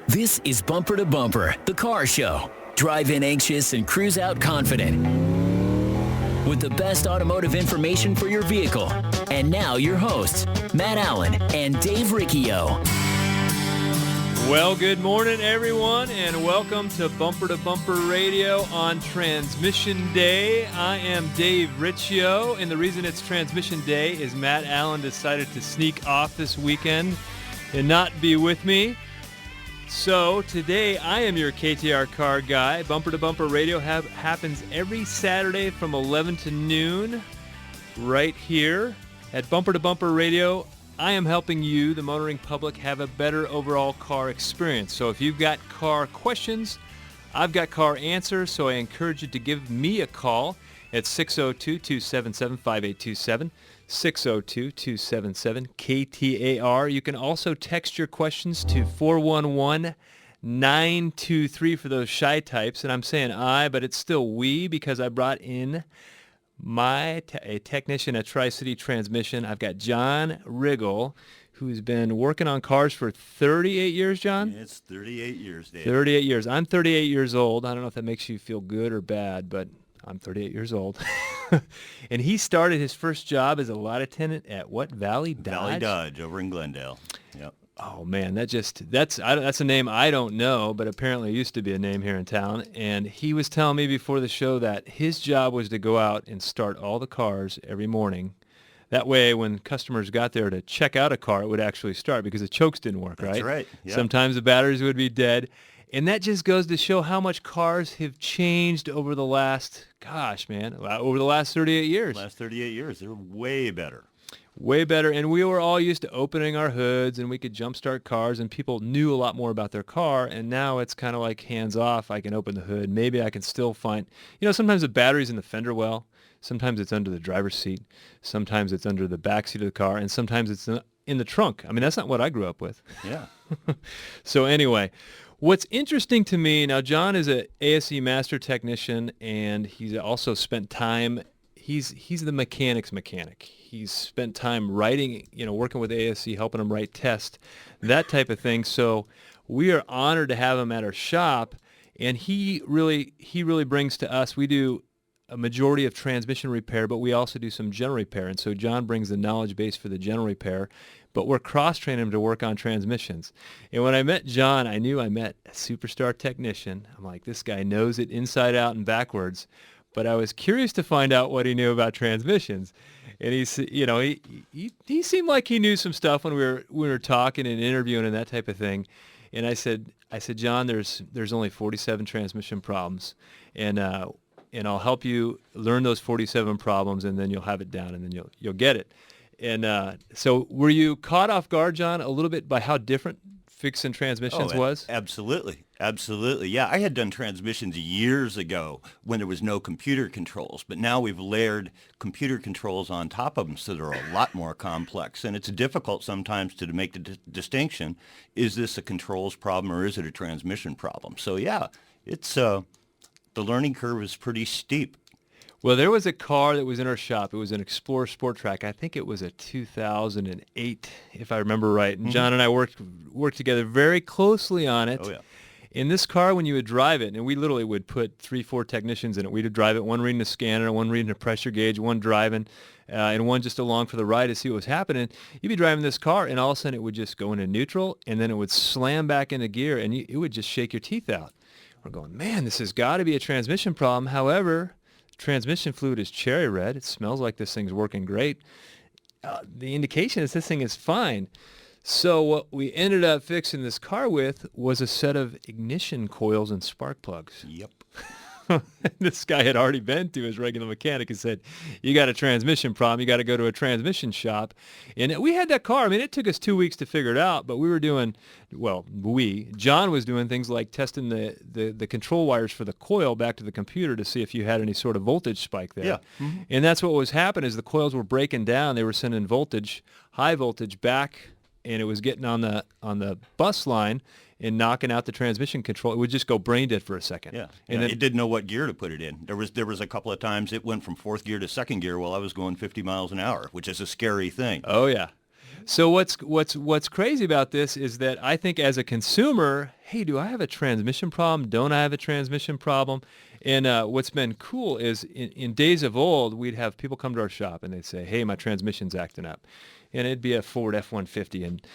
This is Bumper to Bumper, the car show. Drive in anxious and cruise out confident. With the best automotive information for your vehicle. And now your hosts, Matt Allen and Dave Riccio. Well, good morning, everyone, and welcome to Bumper Radio on Transmission Day. I am Dave Riccio, and the reason it's Transmission Day is Matt Allen decided to sneak off this weekend and not be with me. So today I am your KTR car guy. Bumper to Bumper Radio happens every Saturday from 11 to noon right here at Bumper to Bumper Radio. I am helping you, the motoring public, have a better overall car experience. So if you've got car questions, I've got car answers, so I encourage you to give me a call at 602-277-5827, 602-277-KTAR. You can also text your questions to 411-923 for those shy types. And I'm saying I, but it's still we because I brought in a technician at Tri-City Transmission. I've got Jon Riggle, who's been working on cars for 38 years, John? Yeah, it's 38 years, Dave. 38 years. I'm 38 years old. I don't know if that makes you feel good or bad, but I'm 38 years old. And he started his first job as a lot attendant at what, Valley Dodge? Valley Dodge over in Glendale. Yep. Oh, man, that's a name I don't know, but apparently it used to be a name here in town. And he was telling me before the show that his job was to go out and start all the cars every morning. That way, when customers got there to check out a car, it would actually start because the chokes didn't work, right? That's right. Yep. Sometimes the batteries would be dead. And that just goes to show how much cars have changed over the last, over the last 38 years. Last 38 years, they're way better. Way better, and we were all used to opening our hoods, and we could jumpstart cars, and people knew a lot more about their car, and now it's kind of like hands-off. I can open the hood. Maybe I can still find, sometimes the battery's in the fender well, sometimes it's under the driver's seat, sometimes it's under the back seat of the car, and sometimes it's in the trunk. I mean, that's not what I grew up with. Yeah. So anyway, what's interesting to me, now John is an ASE master technician, and he's also spent time, he's the mechanic's mechanic. He's spent time writing, working with ASE, helping him write tests, that type of thing. So we are honored to have him at our shop, and he really brings to us, we do a majority of transmission repair, but we also do some general repair. And so John brings the knowledge base for the general repair, but we're cross-training him to work on transmissions. And when I met John, I knew I met a superstar technician. I'm like, this guy knows it inside out and backwards. But I was curious to find out what he knew about transmissions. And he seemed like he knew some stuff when we were talking and interviewing and that type of thing. And I said, John, there's only 47 transmission problems, and I'll help you learn those 47 problems, and then you'll have it down, and then you'll get it. And so, were you caught off guard, John, a little bit by how different fixing transmissions was? Absolutely. Yeah, I had done transmissions years ago when there was no computer controls, but now we've layered computer controls on top of them, so they're a lot more complex. And it's difficult sometimes to make the distinction, is this a controls problem or is it a transmission problem? So yeah, it's the learning curve is pretty steep. Well, there was a car that was in our shop. It was an Explorer Sport Track. I think it was a 2008, if I remember right. And John and I worked together very closely on it. Oh, yeah. In this car, when you would drive it, and we literally would put 3-4 technicians in it. We'd drive it, one reading the scanner, one reading the pressure gauge, one driving, and one just along for the ride to see what was happening. You'd be driving this car, and all of a sudden it would just go into neutral, and then it would slam back into gear, and it would just shake your teeth out. We're going, man, this has got to be a transmission problem. However, transmission fluid is cherry red. It smells like this thing's working great. The indication is this thing is fine. So what we ended up fixing this car with was a set of ignition coils and spark plugs. Yep. This guy had already been to his regular mechanic and said, you got a transmission problem, you got to go to a transmission shop. And we had that car. I mean, it took us 2 weeks to figure it out, but we were doing, John was doing things like testing the control wires for the coil back to the computer to see if you had any sort of voltage spike there. Yeah. Mm-hmm. And that's what was happening is the coils were breaking down. They were sending high voltage back, and it was getting on the bus line and knocking out the transmission control. It would just go brain dead for a second. Yeah, and then it didn't know what gear to put it in. There was a couple of times it went from fourth gear to second gear while I was going 50 miles an hour, which is a scary thing. Oh, yeah. So what's crazy about this is that I think as a consumer, hey, do I have a transmission problem? Don't I have a transmission problem? And what's been cool is in days of old, we'd have people come to our shop and they'd say, hey, my transmission's acting up. And it'd be a Ford F-150. And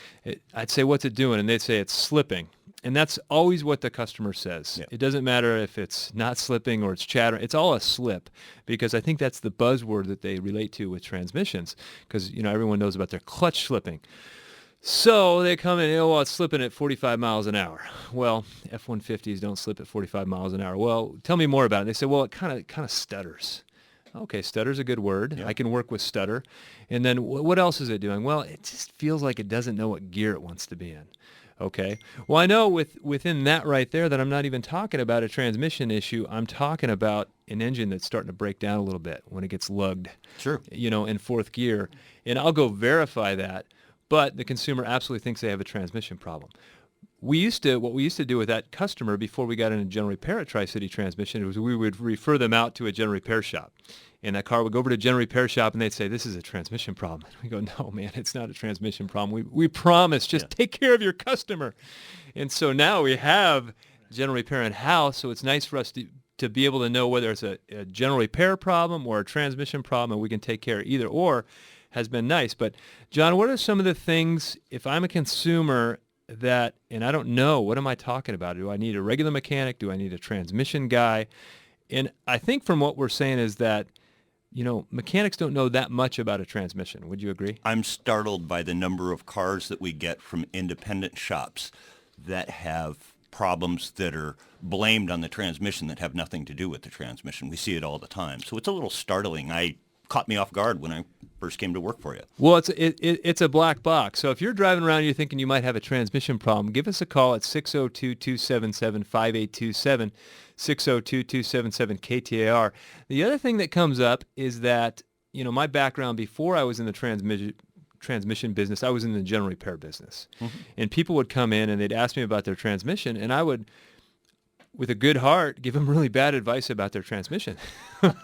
I'd say, what's it doing? And they'd say, it's slipping. And that's always what the customer says. Yeah. It doesn't matter if it's not slipping or it's chattering. It's all a slip, because I think that's the buzzword that they relate to with transmissions, because everyone knows about their clutch slipping. So they come in, well, it's slipping at 45 miles an hour. Well, F-150s don't slip at 45 miles an hour. Well, tell me more about it. And they say, well, it kind of stutters. Okay, stutter's a good word. Yeah. I can work with stutter. And then what else is it doing? Well, it just feels like it doesn't know what gear it wants to be in. Okay. Well, I know within that right there that I'm not even talking about a transmission issue. I'm talking about an engine that's starting to break down a little bit when it gets lugged. Sure. In fourth gear. And I'll go verify that. But the consumer absolutely thinks they have a transmission problem. What we used to do with that customer before we got into general repair at Tri-City Transmission was we would refer them out to a general repair shop. And that car would go over to a general repair shop and they'd say, this is a transmission problem. And we go, no, man, it's not a transmission problem. We promise, just take care of your customer. And so now we have general repair in-house, so it's nice for us to be able to know whether it's a general repair problem or a transmission problem, and we can take care of either or. Has been nice. But John, what are some of the things, if I'm a consumer and I don't know, what am I talking about? Do I need a regular mechanic? Do I need a transmission guy? And I think from what we're saying is that, mechanics don't know that much about a transmission. Would you agree? I'm startled by the number of cars that we get from independent shops that have problems that are blamed on the transmission that have nothing to do with the transmission. We see it all the time. So it's a little startling. Caught me off guard when I first came to work for you. Well, it's a black box. So if you're driving around and you're thinking you might have a transmission problem, give us a call at 602-277-5827, 602-277-KTAR. The other thing that comes up is that, my background before I was in the transmission business, I was in the general repair business. Mm-hmm. And people would come in and they'd ask me about their transmission, and I would, with a good heart, give them really bad advice about their transmission. Should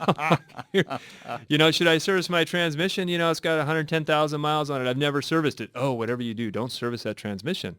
I service my transmission? It's got 110,000 miles on it. I've never serviced it. Oh, whatever you do, don't service that transmission.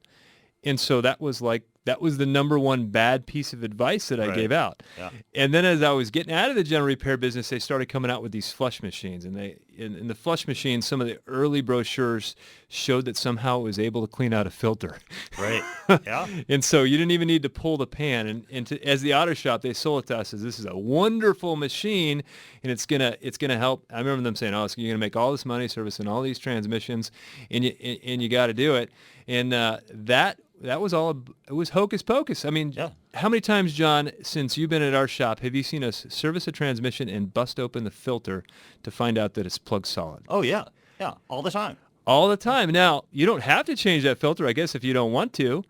And so that was the number one bad piece of advice that I gave out. Yeah. And then as I was getting out of the general repair business, they started coming out with these flush machines. And in the flush machines, some of the early brochures showed that somehow it was able to clean out a filter. Right. Yeah. And so you didn't even need to pull the pan. And as the auto shop, they sold it to us as this is a wonderful machine, and it's gonna help. I remember them saying, "Oh, you're gonna make all this money servicing all these transmissions, and you got to do it." And that was all. It was hocus pocus. I mean, How many times, John, since you've been at our shop, have you seen us service a transmission and bust open the filter to find out that it's plug solid? Oh, yeah. Yeah, all the time. All the time. Now, you don't have to change that filter, I guess, if you don't want to,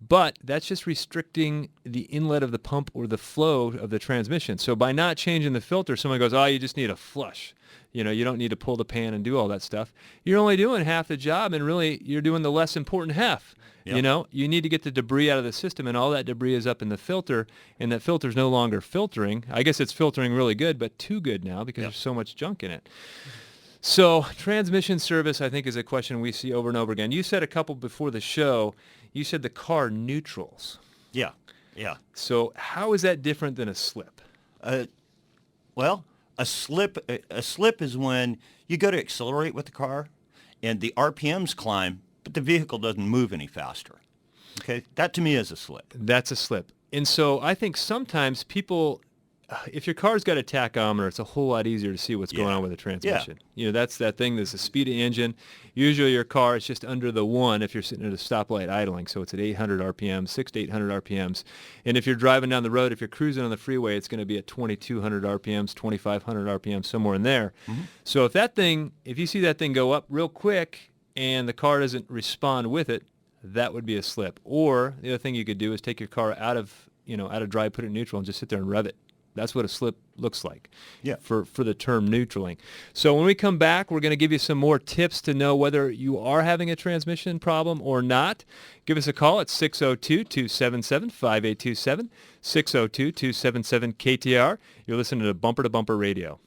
but that's just restricting the inlet of the pump or the flow of the transmission. So by not changing the filter, someone goes, oh, you just need a flush. You don't need to pull the pan and do all that stuff. You're only doing half the job, and really you're doing the less important half. Yep. You need to get the debris out of the system, and all that debris is up in the filter, and that filter's no longer filtering. I guess it's filtering really good, but too good now because there's so much junk in it. So transmission service, I think, is a question we see over and over again. You said a couple before the show, you said the car neutrals. Yeah, yeah. So how is that different than a slip? Well, a slip is when you go to accelerate with the car, and the RPMs climb, but the vehicle doesn't move any faster. Okay, that to me is a slip. That's a slip. And so I think sometimes people, if your car's got a tachometer, it's a whole lot easier to see what's going on with the transmission. Yeah. That's that thing. There's the speed of the engine. Usually your car is just under the 1 if you're sitting at a stoplight idling. So it's at 800 RPMs, 600 to 800 RPMs. And if you're driving down the road, if you're cruising on the freeway, it's going to be at 2,200 RPMs, 2,500 RPMs, somewhere in there. Mm-hmm. So if you see that thing go up real quick and the car doesn't respond with it, that would be a slip. Or the other thing you could do is take your car out of drive, put it in neutral, and just sit there and rev it. That's what a slip looks like for the term neutraling. So when we come back, we're going to give you some more tips to know whether you are having a transmission problem or not. Give us a call at 602-277-5827, 602-277-KTR. You're listening to Bumper Radio.